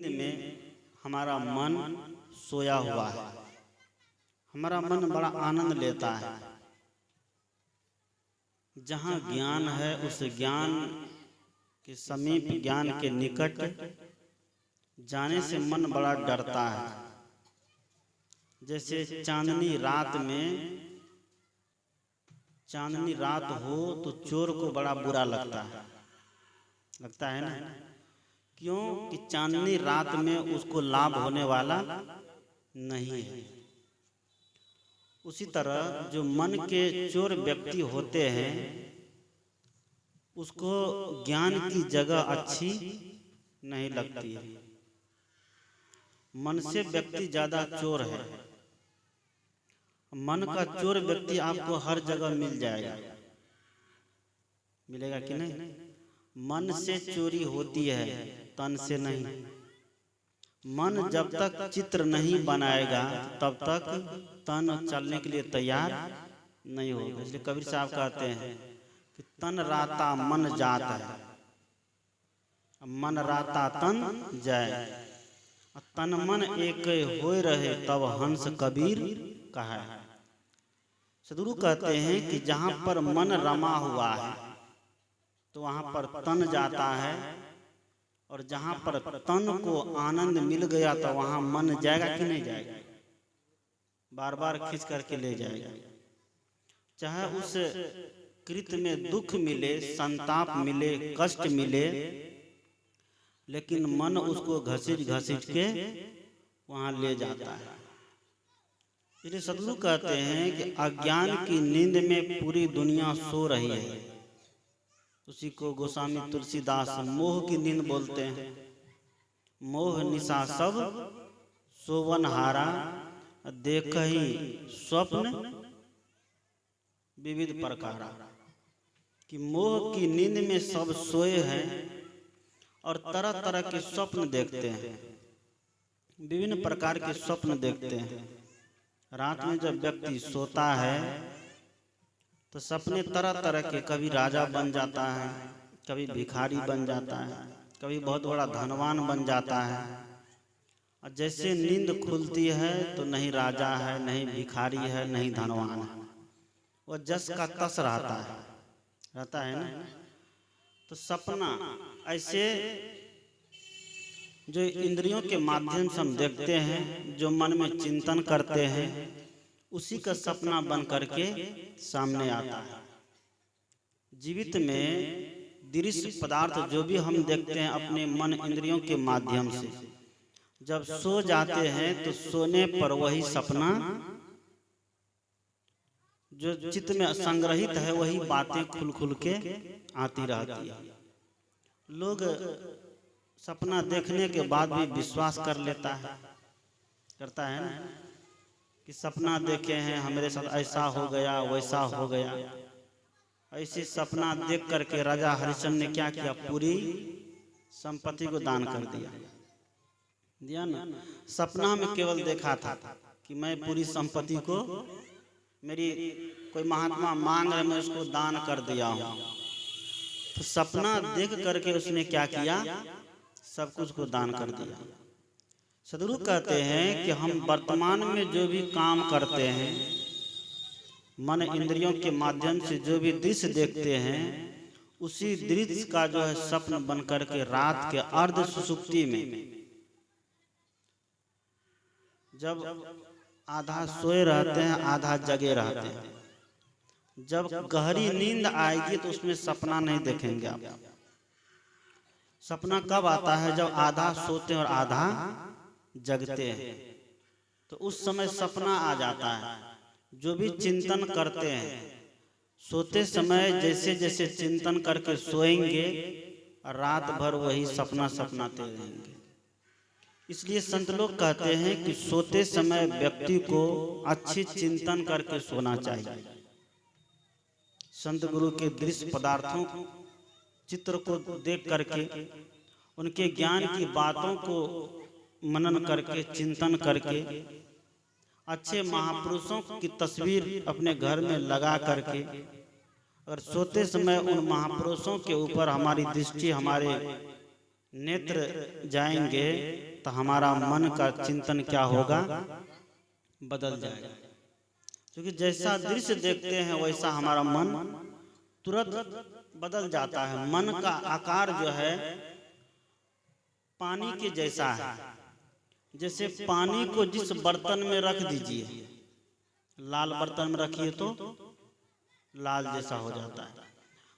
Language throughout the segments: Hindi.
में हमारा मन सोया हुआ है। हमारा मन बड़ा आनंद लेता है। जहाँ ज्ञान है उस ज्ञान के समीप, ज्ञान के निकट जाने से मन बड़ा डरता है। जैसे चांदनी रात हो तो चोर को बड़ा बुरा लगता है ना। क्यों कि चांदनी रात में उसको लाभ होने वाला नहीं है। उसी तरह जो मन के चोर व्यक्ति होते हैं उसको ज्ञान की जगह अच्छी नहीं लगती है। मन से व्यक्ति ज्यादा चोर है। मन का चोर व्यक्ति आपको हर जगह मिल जाएगा। मिलेगा कि नहीं? मन से चोरी होती है, तन से नहीं। मन जब तक चित्र नहीं बनाएगा तब तक तन चलने के लिए तैयार नहीं होगा। इसलिए कबीर साहब कहते हैं कि तन राता मन जात है, मन राता तन जाए, तन मन एक होए रहे तब हंस कबीर कहा है। सदगुरु कहते हैं कि जहाँ पर मन रमा हुआ है तो वहाँ पर तन जाता है, और जहाँ पर तन को आनंद मिल गया तो वहाँ मन जाएगा कि नहीं जाएगा? बार बार खींच करके ले जाएगा। चाहे उस कृत्य में दुख मिले, संताप मिले, कष्ट मिले, लेकिन मन उसको घसीट के वहाँ ले जाता है। इसलिए सदगुरु कहते हैं कि अज्ञान की नींद में पूरी दुनिया सो रही है। उसी को गोस्वामी तुलसीदास मोह की नींद बोलते हैं। मोह निशा सब सोवन हारा, देखहि स्वप्न विविध प्रकारा। कि मोह की नींद में सब सोए हैं और तरह तरह के स्वप्न देखते हैं, विभिन्न प्रकार के स्वप्न देखते हैं। रात में जब व्यक्ति सोता है तो सपने तरह तरह के, कभी राजा बन जाता है, कभी भिखारी बन जाता है, कभी बहुत बड़ा धनवान बन जाता है। और जैसे नींद खुलती है तो नहीं राजा है, नहीं भिखारी है, नहीं धनवान है, वो जस का तस रहता है ना। तो सपना ऐसे जो इंद्रियों के माध्यम से हम देखते हैं, जो मन में चिंतन करते हैं, उसी का सपना बन करके सामने आता है। जीवित में दृश्य पदार्थ जो भी हम देखते हैं अपने मन इंद्रियों के माध्यम से, जब सो जाते हैं तो सोने पर वही सपना जो चित्त में संग्रहित है वही बातें खुल के आती रहती है। लोग सपना देखने के बाद भी विश्वास करता है ना, कि सपना देखे हैं, हमारे साथ ऐसा हो गया, वैसा हो गया। ऐसी सपना देख करके राजा हरिश्चंद्र ने क्या किया? पूरी संपत्ति को दान कर दिया ना। सपना में केवल देखा था कि मैं पूरी संपत्ति को, मेरी कोई महात्मा मांग रहे, मैं उसको दान कर दिया हूँ। तो सपना देख करके उसने क्या किया? सब कुछ को दान कर दिया। सदगुरु कहते हैं कि हम वर्तमान में जो भी काम करते हैं, मन इंद्रियों के माध्यम से जो भी दृश्य देखते हैं, उसी दृश्य का जो है स्वप्न बन करके रात के अर्ध सुषुप्ति में, जब आधा सोए रहते हैं आधा जगे रहते हैं, जब गहरी नींद आएगी तो उसमें सपना नहीं देखेंगे आप। सपना कब आता है? जब आधा सोते हैं और आधा जगते हैं, तो उस समय सपना आ जाता है। जो भी चिंतन करते हैं, सोते समय जैसे जैसे चिंतन करके सोएंगे, रात भर वही सपनाते रहेंगे। इसलिए संत लोग कहते हैं कि सोते समय व्यक्ति को अच्छी चिंतन करके सोना चाहिए। संत गुरु के दृश्य पदार्थों चित्र को देख करके, उनके ज्ञान की बातों को मनन करके, चिंतन करके, अच्छे महापुरुषों की तस्वीर अपने घर में लगा करके, अगर सोते समय उन महापुरुषों के ऊपर हमारी दृष्टि, हमारे नेत्र जाएंगे तो हमारा मन का चिंतन क्या होगा, बदल जाएगा। क्योंकि जैसा दृश्य देखते हैं वैसा हमारा मन तुरंत बदल जाता है। मन का आकार जो है पानी के जैसा है। जैसे पानी को जिस बर्तन में रख दीजिए, लाल बर्तन में रखिए तो लाल जैसा हो जाता है,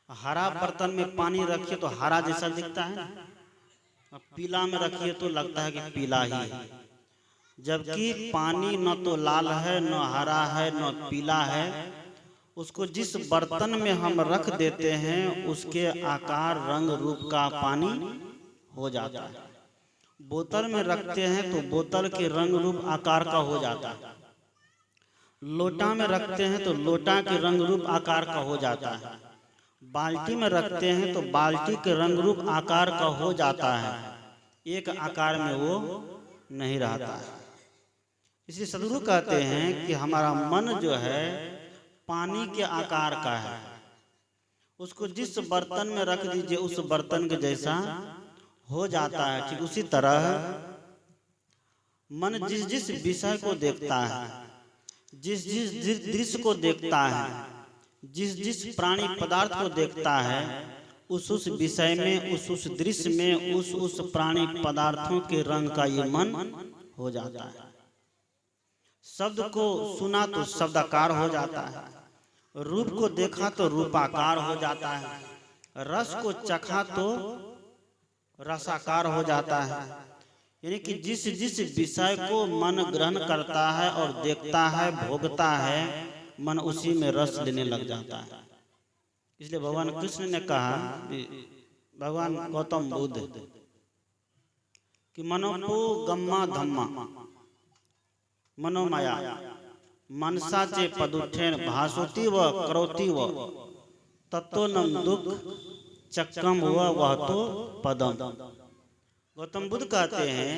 हरा बर्तन में पानी रखिए तो हरा जैसा दिखता है, पीला में रखिए तो लगता है कि पीला ही है। जबकि पानी न तो लाल है, न हरा है, न पीला है। उसको जिस बर्तन में हम रख देते हैं उसके आकार रंग रूप का पानी हो जाता है। बोतल में रखते हैं तो बोतल के रंग रूप आकार का हो जाता है। लोटा में रखते हैं तो लोटा के रंग रूप आकार का हो जाता है। बाल्टी में रखते हैं तो बाल्टी के रंग रूप आकार का हो जाता है। एक आकार में वो नहीं रहता है। इसलिए सदगुरु कहते हैं कि हमारा मन जो है पानी के आकार का है। उसको जिस बर्तन में रख दीजिए उस बर्तन के जैसा हो जाता है। ठीक उसी तरह मन जिस जिस विषय को देखता है, जिस जिस दृश्य को देखता है, जिस जिस प्राणी पदार्थ को देखता है, उस विषय में, उस दृश्य में, उस प्राणी पदार्थों के रंग का ये मन हो जाता है। शब्द को सुना तो शब्दाकार हो जाता है, रूप को देखा तो रूपाकार हो जाता है, रस को चखा तो रसाकार हो जाता है। यानी कि जिस जिस विषय को मन ग्रहण करता है और देखता है, भोगता है, मन उसी में रस लेने लग जाता है। इसलिए भगवान कृष्ण ने कहा, भगवान गौतम बुद्ध, कि मनोपु गम्मा धम्मा मनोमाया मनसा चे पदुठेन भासोति व करोति व तत्तो नम दुख चक्कम हुआ वह तो पदम। गौतम बुद्ध कहते हैं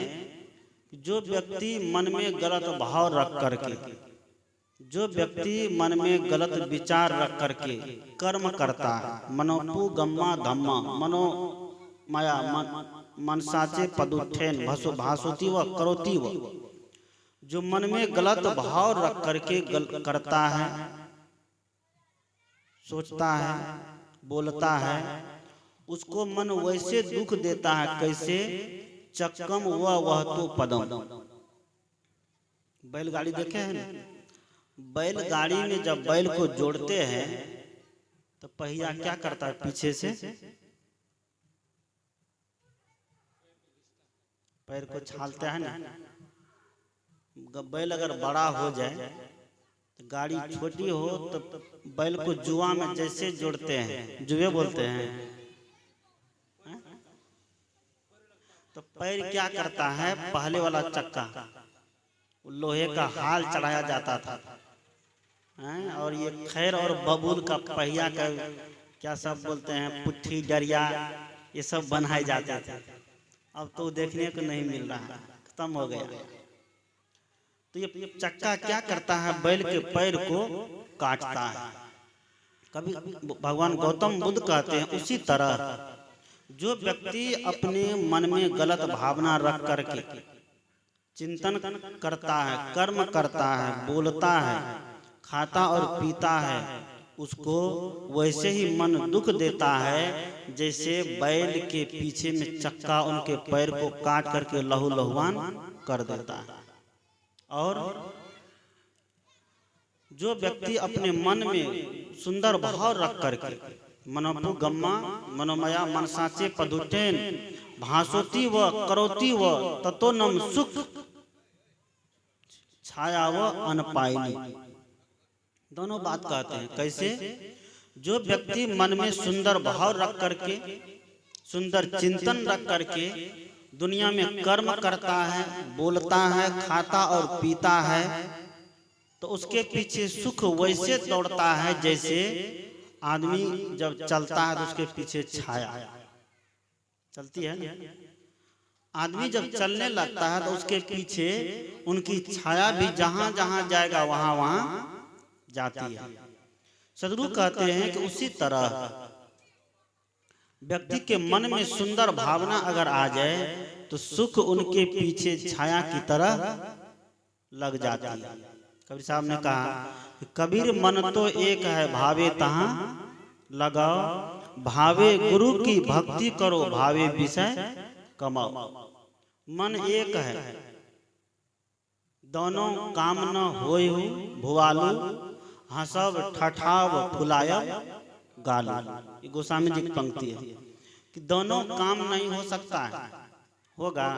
जो व्यक्ति मन में गलत भाव रख करके, जो व्यक्ति मन में गलत विचार रख करके कर्म करता है, मनोपु गम्मा धम्मा मनो माया मनसाचे पदुठेन भासोति व करोति व, जो मन में गलत भाव रख करके करता है, सोचता है, बोलता है, उसको मन वैसे दुख देता है कैसे, चक्कम हुआ वह तो पदम। बैलगाड़ी देखे हैं ना, बैलगाड़ी में जब बैल को जोड़ते हैं तो पहिया क्या करता है, पीछे से पैर को छालता है ना। बैल अगर बड़ा हो जाए तो गाड़ी छोटी हो तो बैल को जुआ में जैसे जोड़ते हैं, जुए बोलते हैं, तो पैर क्या करता है, पहले वाला चक्का लोहे का हाल चढ़ाया जाता था, और ये खैर और बबूल का पहिया का क्या सब बोलते हैं, पुट्ठी डरिया, ये सब बनाए जाते थे। अब तो देखने को नहीं मिल रहा है, खत्म हो गया। तो ये चक्का क्या करता है, बैल के पैर को काटता है। कभी भगवान गौतम बुद्ध कहते हैं उसी तरह जो व्यक्ति अपने मन में गलत भावना रख करके चिंतन करता है, कर्म करता है, बोलता है, खाता और पीता है, उसको वैसे ही मन दुख देता है जैसे बैल के पीछे में चक्का उनके पैर को काट करके लहू लहुआन कर देता है। और जो व्यक्ति अपने मन में सुंदर भाव रख करके मनोपु गम्मा मनोमया मनसाचे पदुठेन भासोति व करोति व ततो नम सुख छाया व अनपायनी, दोनों बात कहते हैं। कैसे, जो व्यक्ति मन में सुंदर भाव रख करके, सुंदर चिंतन रख करके दुनिया में कर्म करता है, बोलता है, खाता और पीता है, तो उसके पीछे सुख वैसे दौड़ता है जैसे आदमी जब चलता है तो उसके पीछे छाया चलती है ना। आदमी जब चलने लगता है तो उसके पीछे उनकी छाया भी जहां जहां जाएगा वहां वहां जाती है। सदगुरु कहते हैं कि उसी तरह व्यक्ति के मन में सुंदर भावना अगर आ जाए तो सुख उनके पीछे छाया की तरह लग जाती है। कबीर साहब ने कहा कि कबीर मन तो एक है, भावे तहां लगाओ, भावे गुरु की भक्ति करो, भावे विषय कमाओ। मन एक है, दोनों काम न होय भुआलू, हंसब ठठाव फुलायब गालू। ये गोस्वामी जी की पंक्ति है कि दोनों काम नहीं हो सकता है, होगा।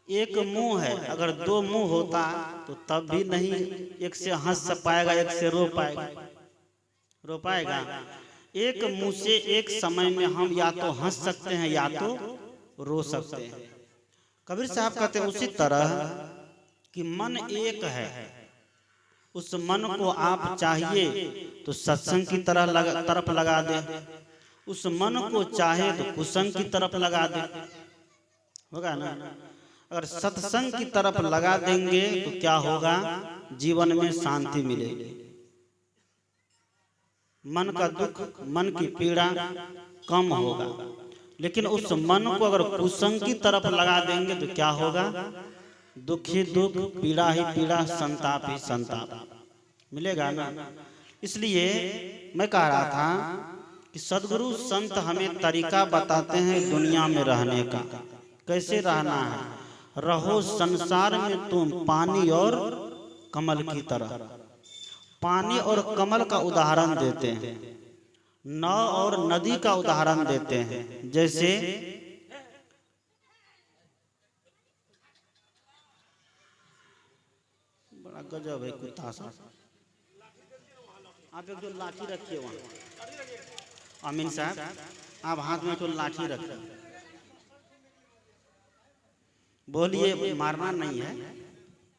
एक मुंह है, अगर दो मुंह होता तो तब भी नहीं एक से हंस पाएगा, एक से रो पाएगा। एक मुंह से एक समय में हम या तो हंस सकते हैं या तो रो सकते हैं। कबीर साहब कहते हैं उसी तरह कि मन एक है, उस मन को आप चाहिए तो सत्संग की तरफ लगा दे, उस मन को चाहे तो कुसंग की तरफ लगा दे, होगा ना। अगर सत्संग की तरफ लगा देंगे तो क्या होगा, जीवन में शांति मिलेगी, मन का दुख, मन की पीड़ा कम होगा। लेकिन उस मन को अगर कुसंग की तरफ लगा देंगे तो क्या होगा, दुख ही दुख, पीड़ा ही पीड़ा, संताप ही संताप मिलेगा ना। इसलिए मैं कह रहा था कि सदगुरु संत हमें तरीका बताते हैं दुनिया में रहने का, कैसे रहना है। रहो संसार में तुम पानी और कमल की तरह। पानी और कमल का उदाहरण देते हैं, नाव और नदी का उदाहरण देते हैं। जैसे बड़ा गजब है कुत्ता सा, आप एक जो लाठी रखिए वहाँ, अमीन साहब आप हाथ में तो लाठी रखिए, बोलिए मारना नहीं है,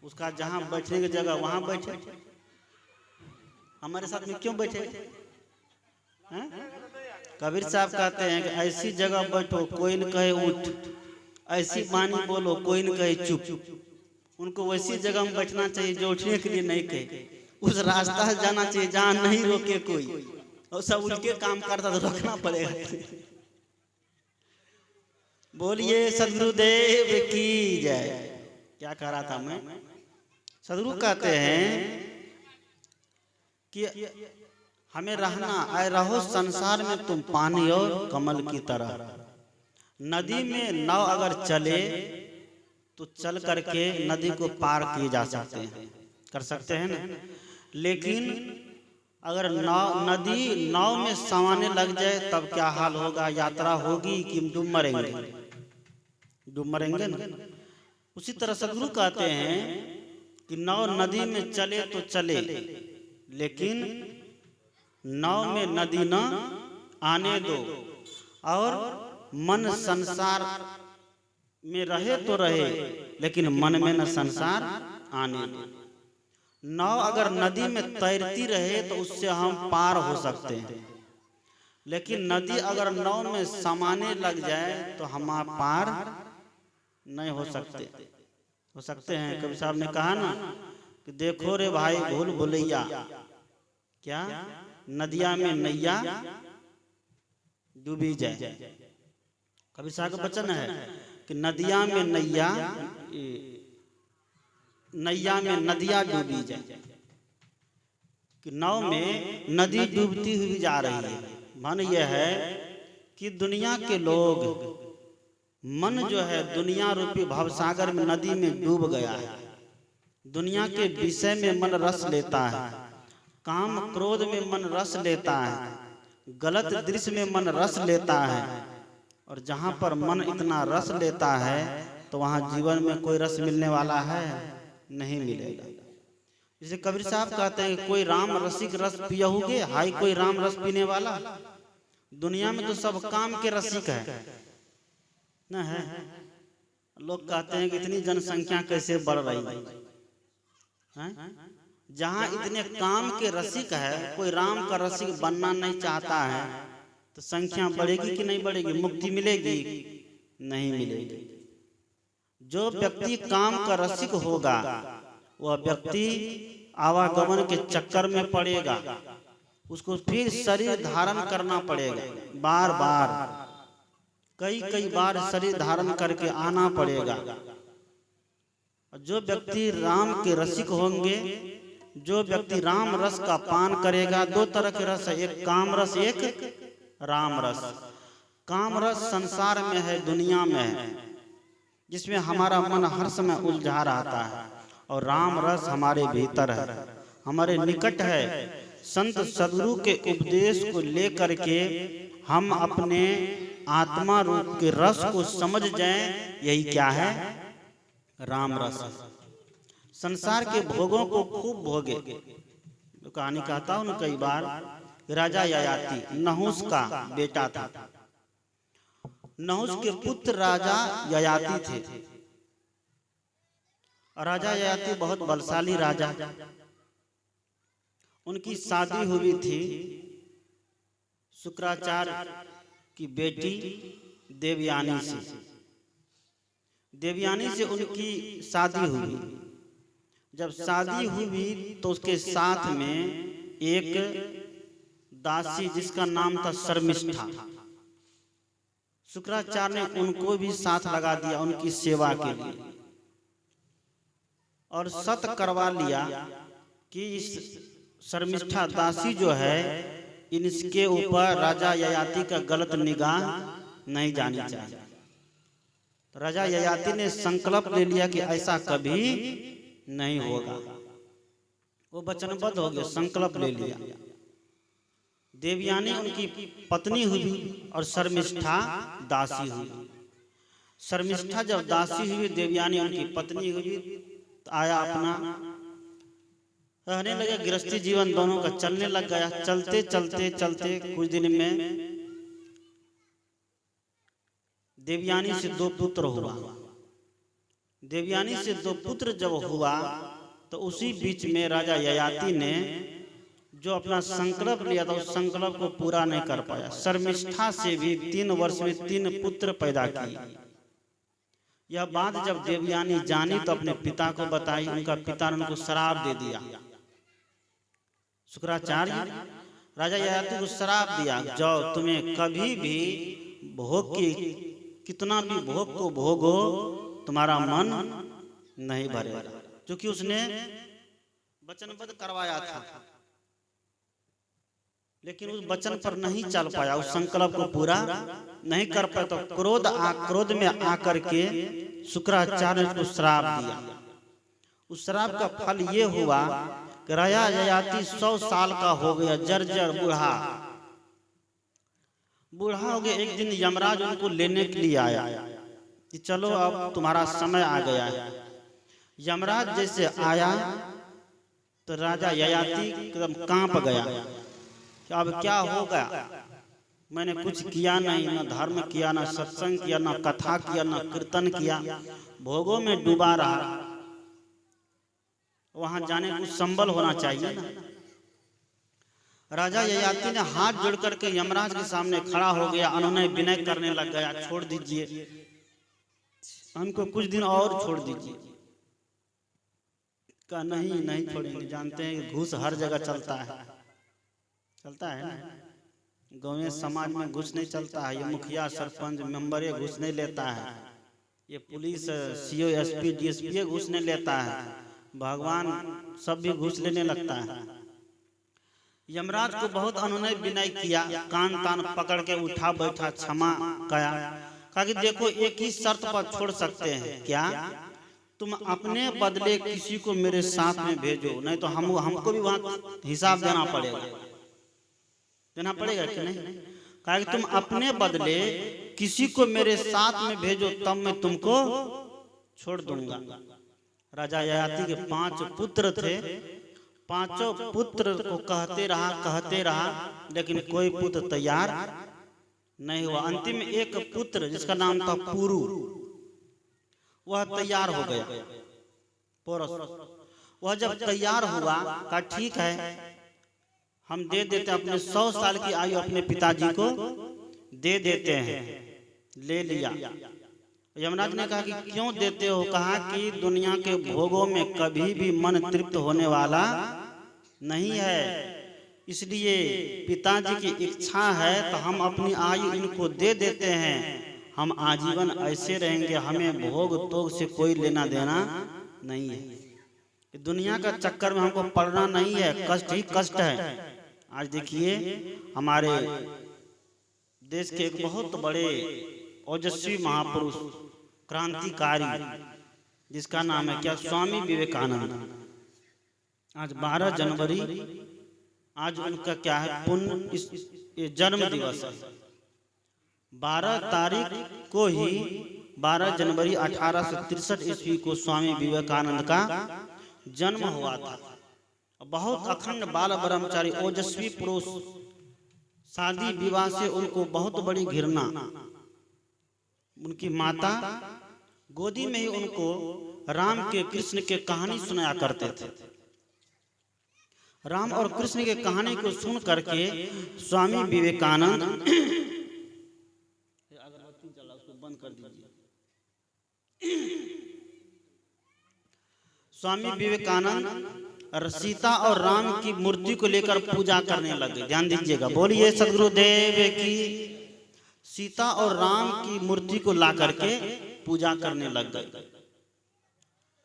उसका जहाँ बैठने की जगह वहाँ बैठे। हमारे साथ में क्यों बैठे हैं? कबीर साहब कहते हैं कि ऐसी जगह बैठो कोई न कहे उठ, ऐसी वाणी बोलो कोई न कहे चुप। उनको वैसी जगह में बैठना चाहिए जो उठने के लिए नहीं कहे, उस रास्ता से जाना चाहिए जहाँ नहीं रोके कोई, और सब उनके काम करता तो रखना पड़ेगा। बोलिए सदगुरुदेव की जय। क्या कह रहा था मैं? सदगुरु कहते हैं कि हमें रहना आए, रहो संसार में तुम पानी और कमल की तरह। नदी में नाव अगर चले तो चल करके नदी को पार किए जा सकते हैं, कर सकते हैं ना। लेकिन अगर नदी नाव में समाने लग जाए तब क्या हाल होगा, यात्रा होगी कि डूब मरेंगे, डूब मरेंगे ना। उसी तरह सदगुरु कहते हैं कि नाव नदी में चले तो चले, लेकिन नाव में नदी न आने दो, और मन संसार में रहे तो रहे, लेकिन मन में न संसार आने दो। नाव अगर नदी में तैरती रहे तो उससे हम पार हो सकते हैं, लेकिन नदी अगर नाव में समाने लग जाए तो हम पार नहीं हो सकते। हो सकते हैं। कबीर साहब ने कहा ना कि देखो रे भाई भूल भुलैया, क्या नदिया में नैया डूबी जाए। कबीर साहब का वचन है कि नदिया में नैया में नदिया डूबी जाए, कि नाव में नदी डूबती हुई जा रही है। मन यह है कि दुनिया के लोग, मन जो है दुनिया रूपी भवसागर में नदी में डूब गया है। दुनिया के विषय में मन रस लेता है, काम क्रोध में मन रस लेता है, गलत दृश्य में मन रस लेता है। और जहाँ पर मन इतना रस लेता है तो वहाँ जीवन में कोई रस मिलने वाला है नहीं मिलेगा। जैसे कबीर साहब कहते हैं कोई राम रसिक रस पियहुगे, हाय कोई राम रस पीने वाला। दुनिया में तो सब काम के रसिक है न है। लोग कहते हैं कि इतनी जनसंख्या कैसे बढ़ रही है। जहाँ इतने काम के रसिक है, कोई राम का रसिक बनना नहीं चाहता है तो संख्या बढ़ेगी कि नहीं बढ़ेगी, मुक्ति मिलेगी नहीं मिलेगी। जो व्यक्ति काम का रसिक होगा वह व्यक्ति आवागमन के चक्कर में पड़ेगा, उसको फिर शरीर धारण करना पड़ेगा बार बार। कई कई बार शरीर धारण करके आना पड़ेगा। जो व्यक्ति राम के रसिक होंगे, जो व्यक्ति राम रस का पान करेगा, दो तरह के रस है, एक काम रस, एक राम रस। काम रस संसार में है, दुनिया में है, जिसमें हमारा मन हर समय उलझा रहता है, और राम रस हमारे भीतर है, हमारे निकट है। संत सदगुरु के उपदेश को लेकर के हम अपने आत्मा रूप के रस को समझ जाएं, यही क्या है? राम रस। संसार के भोगों को खूब भोगे। तो कहानी कहता हूं कई बार, राजा ययाति नहुस का बेटा था। नहुस के पुत्र राजा ययाति थे। राजा ययाति बहुत बलशाली राजा। उनकी शादी हुई थी शुक्राचार्य की बेटी देवयानी से। देवयानी से उनकी शादी हुई। जब शादी हुई तो उसके साथ में एक दासी जिसका नाम था शर्मिष्ठा, शुक्राचार्य ने उनको भी साथ लगा दिया उनकी सेवा के लिए, और सत करवा लिया कि इस शर्मिष्ठा दासी जो है, इनके ऊपर राजा ययाति का गलत निगाह नहीं जानी चाहिए। तो राजा ययाति ने संकल्प ले लिया कि ऐसा कभी नहीं होगा। वो वचनबद्ध हो गए, संकल्प ले लिया। देवयानी उनकी पत्नी हुई और शर्मिष्ठा दासी हुई। शर्मिष्ठा जब दासी हुई, देवयानी उनकी पत्नी हुई, तो आया अपना रहने लगे, गृहस्थी जीवन दोनों का चलने लग गया। चलते चलते चलते कुछ दिन में देवयानी से 2 पुत्र हुआ। देवयानी से 2 पुत्र जब हुआ तो उसी बीच में राजा ययाति ने जो अपना संकल्प लिया था, उस संकल्प को पूरा नहीं कर पाया। शर्मिष्ठा से भी 3 वर्ष में 3 पुत्र पैदा किए। यह बात जब देवयानी जानी तो अपने पिता को बताई। उनका पिता ने उनको श्राप दे दिया। शुक्राचार्य राजा ययाति को श्राप दिया, जाओ तुम्हें कभी भी भोग की, कितना भी भोग को भोगो, तुम्हारा मन नहीं भरेगा। क्योंकि उसने वचनबद्ध करवाया था, लेकिन उस वचन पर नहीं चल पाया, उस संकल्प को पूरा नहीं कर पाया। तो क्रोध में आकर के शुक्राचार्य ने उसको श्राप दिया। उस श्राप का फल ये हुआ कि राजा ययाति 100 साल का हो गया, जर्जर बूढ़ा हो गया। एक दिन यमराज उनको लेने के लिए आया कि चलो अब तुम्हारा समय आ गया है। यमराज जैसे आया तो राजा ययाति एकदम कांप गया कि अब क्या होगा। मैंने कुछ किया नहीं, न धर्म किया, न सत्संग किया, न कथा किया, न कीर्तन किया, भोगों में डूबा रहा। वहां जाने को संबल होना चाहिए ना। राजा ययाति ने हाथ जोड़ करके यमराज के सामने खड़ा हो गया, अनुनय विनय करने लग गया, छोड़ दीजिए हमको, कुछ दिन और छोड़ दीजिए। कहा नहीं छोड़ेंगे, जानते हैं घूस हर जगह चलता है ना। गाँव समाज में घूस नहीं चलता है, ये मुखिया सरपंच मेंबर ये घूस नहीं लेता है, ये पुलिस सीओ एसपी डीएसपी घूस नहीं लेता है, भगवान सब भी घूस लेने लगता है। यमराज को बहुत अनुनय विनय किया, कान तान पकड़ के उठा बैठा, क्षमा कहा। कहा कि देखो एक ही शर्त पर छोड़ सकते हैं, क्या? तुम अपने बदले किसी को मेरे साथ में भेजो, नहीं तो हमको भी वहां हिसाब देना पड़ेगा कि नहीं? कहा कि तुम अपने बदले किसी को मेरे साथ में भेजो, तब मैं तुमको छोड़ दूंगा। राजा ययाति के 5 पुत्र थे। 5 पुत्र को कहते रहा, लेकिन कोई पुत्र तैयार नहीं हुआ। अंतिम एक पुत्र जिसका नाम था पुरु, वह तैयार हो गया। वह जब तैयार हुआ, कहा ठीक है हम दे देते हैं, अपने 100 साल की आयु अपने पिताजी को दे देते हैं। ले लिया। यमराज ने कहा कि क्यों देते हो? कहा कि दुनिया के भोगों में कभी भी मन तृप्त होने वाला नहीं है, इसलिए पिताजी की इच्छा है तो हम अपनी आयु इनको दे देते हैं। हम आजीवन ऐसे रहेंगे, हमें भोग तोग से कोई लेना देना नहीं है। दुनिया का चक्कर में हमको पड़ना नहीं है, कष्ट ही कष्ट है। आज देखिए हमारे देश के एक बहुत बड़े ओजस्वी महापुरुष, क्रांतिकारी, जिसका नाम है क्या, स्वामी विवेकानंद। आज 12 जनवरी, आज उनका क्या है, पुण्य जन्म दिवस है। 12 तारीख को ही 12 जनवरी 1863 ईस्वी को स्वामी विवेकानंद का जन्म हुआ था। बहुत अखंड बाल ब्रह्मचारी ओजस्वी पुरुष, शादी विवाह से उनको बहुत बड़ी घृणा। उनकी माता गोदी में ही उनको राम के कृष्ण के कहानी सुनाया करते थे। राम और कृष्ण के कहानी को सुन करके स्वामी विवेकानंद, अगरबत्ती जला उसको बंद कर दीजिए। स्वामी विवेकानंद सीता और राम की मूर्ति को लेकर पूजा करने लगे। ध्यान दीजिएगा, बोलिए सदगुरुदेव की। सीता और राम की मूर्ति को ला करके पूजा करने लग गए।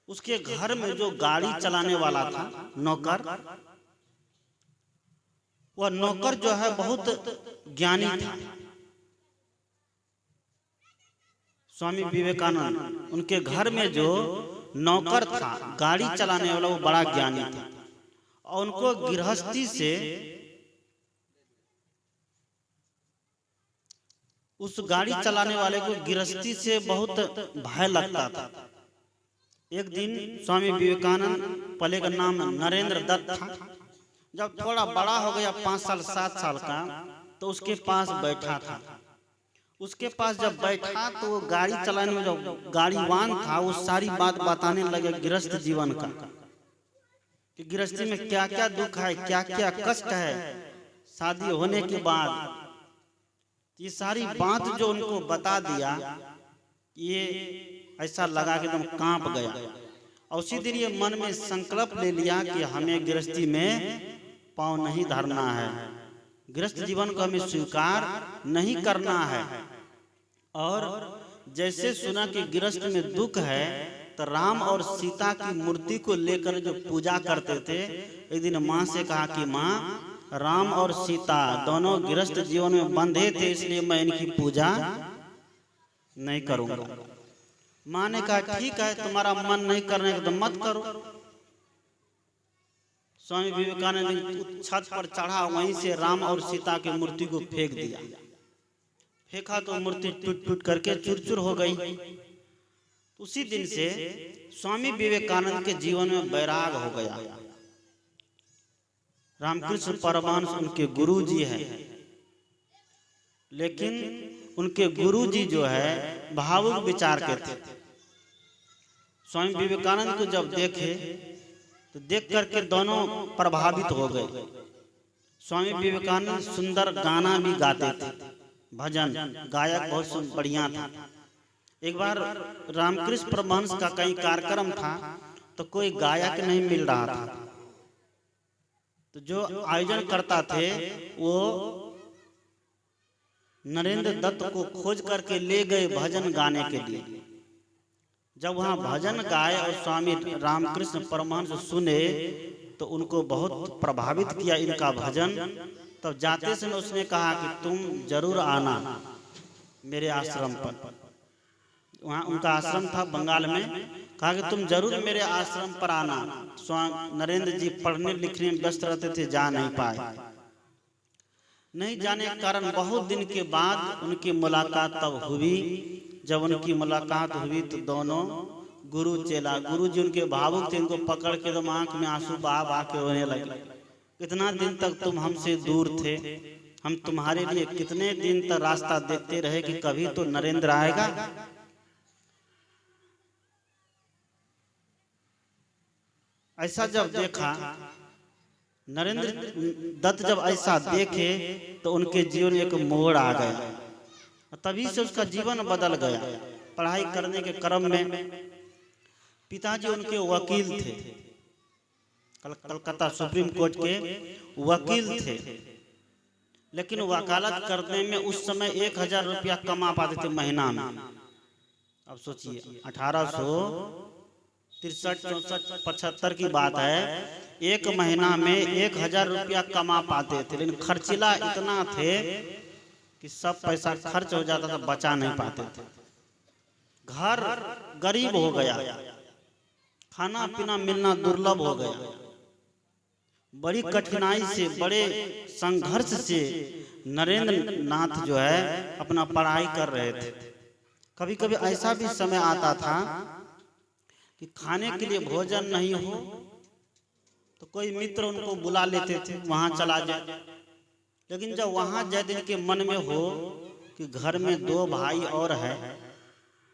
उसके घर में जो गाड़ी चलाने वाला था नौकर, वह नौकर जो है बहुत ज्ञानी था। स्वामी विवेकानंद, उनके घर में जो नौकर था गाड़ी चलाने वाला, वो बड़ा ज्ञानी था और उनको गृहस्थी से, उस गाड़ी चलाने वाले को गृहस्थी से बहुत भय लगता था। एक दिन स्वामी विवेकानंद, पहले का नाम नरेंद्र दत्त था, जब थोड़ा बड़ा हो गया 5 साल 7 साल का, तो उसके पास बैठा था। उसके पास जब बैठा तो वो गाड़ी चलाने में जो गाड़ीवान था वो सारी बात बताने लगे गृहस्थ जीवन का, कि गृहस्थी में क्या क्या दुख है, क्या क्या कष्ट है शादी होने के बाद। ये सारी बात जो उनको बता दिया, ये ऐसा लगा कि एकदम कांप गया। और उसी दिन ये मन में संकल्प ले लिया कि हमें गृहस्थी में पांव नहीं धरना है, गृहस्थ जीवन को हमें स्वीकार नहीं करना है। और जैसे सुना कि गृहस्थ में दुख है, तो राम और सीता की मूर्ति को लेकर जो पूजा करते थे, एक दिन माँ से कहा कि माँ, राम और सीता दोनों गृहस्थ जीवन में बंधे थे, इसलिए मैं इनकी पूजा नहीं करूंगा। माँ ने कहा ठीक है, तुम्हारा मन नहीं करने का तो मत करो। स्वामी विवेकानंद छत पर चढ़ा, वहीं से राम और सीता की मूर्ति को फेंक दिया। फेंका तो मूर्ति टूट टूट करके चूर चूर हो गई। उसी दिन से स्वामी विवेकानंद के जीवन में वैराग हो गया। रामकृष्ण परमहंस उनके गुरु जी हैं, लेकिन उनके गुरु जी जो है भावुक विचार के थे। स्वामी विवेकानंद को जब देखे तो देख करके दोनों प्रभावित हो गए। स्वामी विवेकानंद सुंदर गाना भी गाते थे, भजन गायक बहुत बढ़िया था। एक बार रामकृष्ण परमहंस का कहीं कार्यक्रम था, तो कोई गायक नहीं मिल रहा था, तो जो आयोजन करता थे वो नरेंद्र दत्त को खोज करके ले गए भजन गाने के लिए। जब वहाँ भजन गाए और स्वामी रामकृष्ण परमहंस सुने, तो उनको बहुत प्रभावित किया इनका भजन। तब जाते समय उसने कहा कि तुम जरूर आना मेरे आश्रम पर। वहाँ उनका आश्रम था बंगाल में। कहा कि तुम जरूर मेरे आश्रम पर आना। स्वामी नरेंद्र जी पढ़ने लिखने में व्यस्त रहते थे, जा नहीं पाए। नहीं जाने के कारण बहुत दिन के बाद उनकी मुलाकात तब हुई। जब उनकी मुलाकात हुई तो दोनों गुरु चेला, गुरु जी उनके भावुक थे, उनको पकड़ के तो आंख में आंसू बहा बहा के रोने लगे। कितना दिन तक तुम हमसे दूर थे, हम तुम्हारे लिए कितने दिन तक रास्ता देखते रहे कि कभी तो नरेंद्र आएगा। ऐसा जब देखा नरेंद्र दत्त, जब ऐसा देखे तो उनके जीवन में एक मोड़ आ गया। तभी से उसका जीवन बदल गया। पढ़ाई करने के क्रम में पिताजी उनके वकील थे, कलकत्ता सुप्रीम कोर्ट के वकील थे, लेकिन वकालत करने में उस समय 1000 रुपया कमा पाते थे महीना में। अब सोचिए 1863, 64, 75 की बात है, एक महीना में 1000 रुपया कमा पाते थे, लेकिन खर्चीला इतना थे कि सब पैसा खर्च हो जाता था, बचा नहीं पाते थे। घर गरीब हो गया, खाना पीना मिलना दुर्लभ हो गया। बड़ी कठिनाई से, बड़े संघर्ष से नरेंद्र नाथ जो है अपना पढ़ाई कर रहे थे। कभी कभी ऐसा भी समय आता था कि खाने के लिए भोजन नहीं हो तो कोई मित्र उनको बुला लेते थे, वहां चला जाए। लेकिन जब वहां जयदीन के मन में हो कि घर में 2 भाई और है,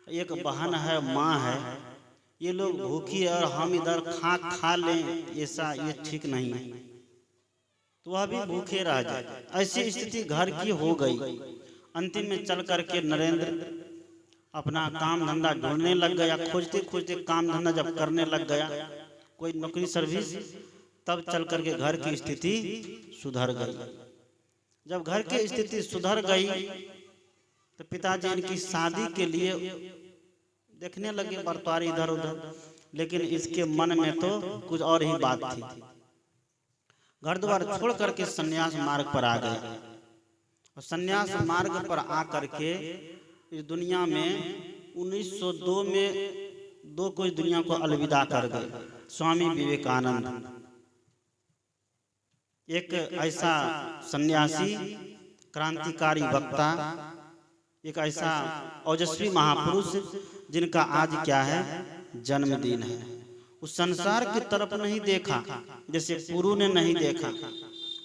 एक बहन है, माँ है, ये लोग भूखी है और हम इधर खा लें, ऐसा ये ठीक नहीं है, तो वह भी भूखे रह जाए। ऐसी स्थिति घर की हो गई। अंतिम में चल करके नरेंद्र अपना काम धंधा ढूंढने लग गया। खोजते खोजते काम धंधा जब करने लग गया, कोई नौकरी सर्विस, तब चल करके घर की स्थिति सुधर गई। जब घर की स्थिति सुधर गई तो पिताजी इनकी शादी के लिए देखने लगे, बरतवारी इधर उधर, लेकिन इसके मन में तो कुछ और ही बात थी। घर द्वार छोड़ करके सन्यास मार्ग पर आ गया। और सन्यास मार्ग पर आ करके इस दुनिया में 1902 में 2 कोई दुनिया को अलविदा कर गए। स्वामी विवेकानंद, एक ऐसा सन्यासी, क्रांतिकारी वक्ता, एक ऐसा ओजस्वी महापुरुष जिनका आज क्या है, जन्मदिन है। उस संसार की तरफ नहीं देखा जैसे पुरु ने नहीं देखा।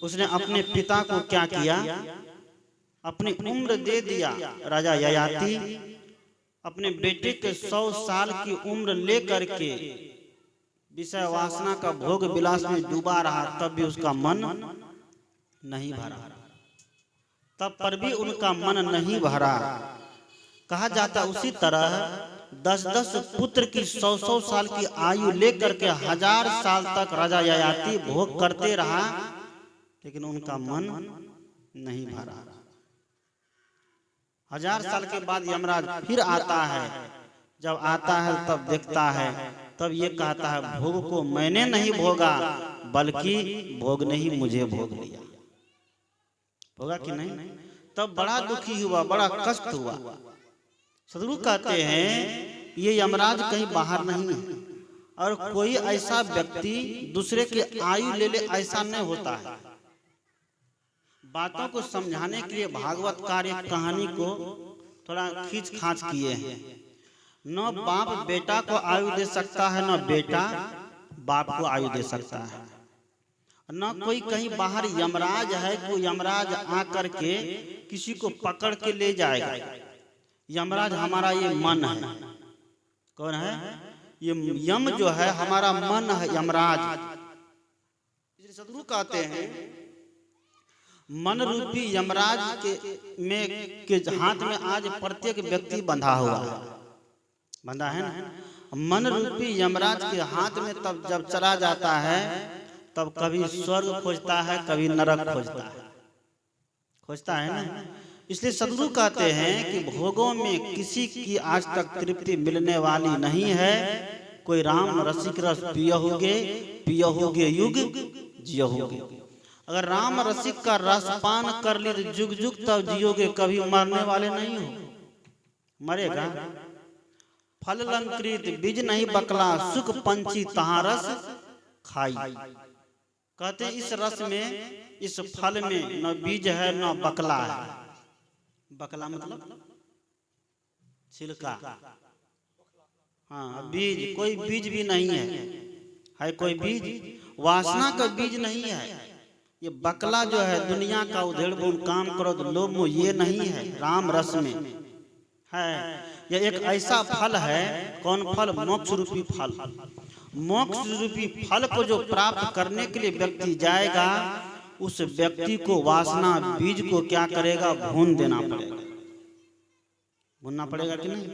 उसने अपने पिता को क्या किया, अपनी उम्र दे दिया। राजा ययाति अपने बेटे के 100 साल की उम्र लेकर के विषय वासना का भोग विलास में डूबा रहा, तब भी उसका मन नहीं भरा। तब पर भी उनका मन नहीं भरा। कहा जाता उसी तरह 10-10 पुत्र की 100-100 साल की आयु लेकर के 1000 साल तक राजा ययाति भोग करते रहा, लेकिन उनका मन नहीं भरा। 1000 साल के बाद यमराज फिर आता है। जब आता है तब देखता है, तब ये कहता है भोग को मैंने नहीं भोगा, बल्कि भोग ने ही मुझे भोग लिया। भोगा कि नहीं? तब बड़ा दुखी हुआ, बड़ा कष्ट हुआ। सदगुरु कहते हैं ये यमराज कहीं बाहर नहीं है, और कोई ऐसा व्यक्ति दूसरे की आयु ले ले, ऐसा नहीं होता है। बातों को समझाने के लिए भागवत कार्य कहानी को थोड़ा खींच खांच किए हैं। न बाप बेटा को आयु दे सकता है, न बेटा बाप को आयु दे सकता है। न कोई कहीं बाहर यमराज है, कोई यमराज आकर के किसी को पकड़ के ले जाएगा। यमराज हमारा ये मन है। कौन है? ये यम जो है हमारा मन है, यमराज। सदगुरु कहते हैं मन रूपी यमराज के हाथ में आज प्रत्येक व्यक्ति बंधा हुआ है, बंधा है ना। मन रूपी यमराज के हाथ में तब जब चला जाता है, तब कभी स्वर्ग खोजता है, कभी नरक खोजता है ना। इसलिए सदगुरु कहते हैं कि भोगों में किसी की आज तक तृप्ति मिलने वाली नहीं है। कोई राम रसिक रस पियहुगे युग जियहुगे। अगर राम रसिक का रस पान कर ली तो जुग जुग तब जियोगे, कभी मरने वाले नहीं हो। मरेगा? फल लंकृत बीज नहीं बकला, सुख पंछी तहाँ रस खाई। कहते हैं इस रस में, इस फल में न बीज है न बकला है। बकला मतलब छिलका, हाँ, बीज कोई बीज भी नहीं है कोई बीज, वासना का बीज नहीं है। ये बकला जो है दुनिया का उधेड़ बुन, काम करो तो लोभ मोह, ये नहीं है। राम रस में है। यह एक ऐसा फल है। कौन फल? मोक्ष रूपी फल। मोक्ष रूपी फल को जो प्राप्त करने के लिए व्यक्ति जाएगा, उस व्यक्ति को वासना बीज को क्या करेगा? भून देना पड़ेगा। भूनना पड़ेगा कि नहीं?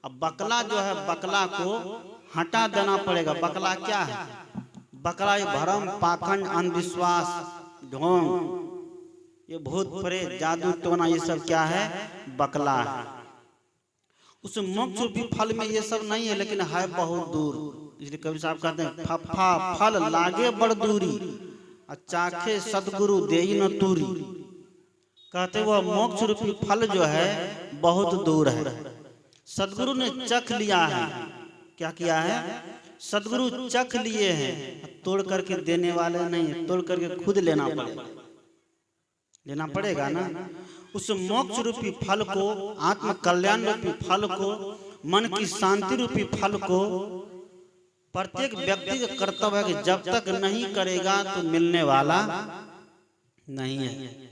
अब बकला जो है, बकला को हटा देना पड़ेगा। बकला क्या है? बकला ये भरम, पाखंड, अंधविश्वास, ढोंग, ये भूत प्रेत जादू टोना ये सब क्या है? बकला है। उस मोक्ष रूपी फल में ये सब नहीं है, लेकिन है बहुत दूर। इसलिए कवि साहब कहते हैं फफा फल लागे बड़ दूरी, चाखे सदगुरु देई न तूरी। कहते वह मोक्ष रूपी फल जो है बहुत दूर है। सदगुरु ने चख लिया है। क्या किया है? सदगुरु चख लिए हैं, तोड़ करके देने वाले नहीं, तोड़ करके खुद लेना पड़ेगा ना। उस मोक्ष रूपी फल को, आत्म कल्याण रूपी फल को, मन की शांति रूपी फल को प्रत्येक व्यक्ति का कर्तव्य है कि जब तक नहीं करेगा तो मिलने वाला नहीं है।